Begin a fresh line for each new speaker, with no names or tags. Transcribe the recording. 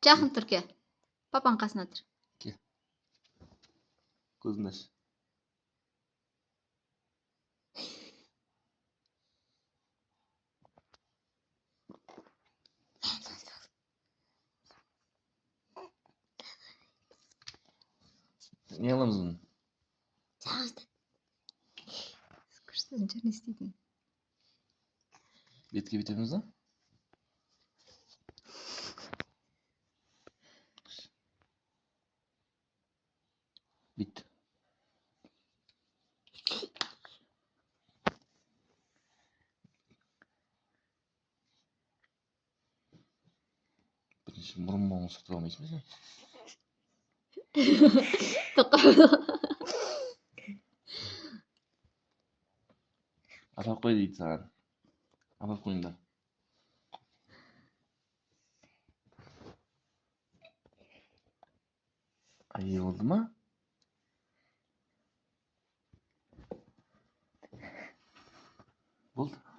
Жақын тұр, ке. Папаң қасына тұр.
Ке. Көзін аш. Не аламыз bunu?
Көрсететін жер не істейтін.
Бетке бүйтеміз да? Бит. Бірінші мұрын сатып алмайсың ба сен? Апарып қой дейді саған. Апарып қойыңдар. Ай, oldu mu? Oldu.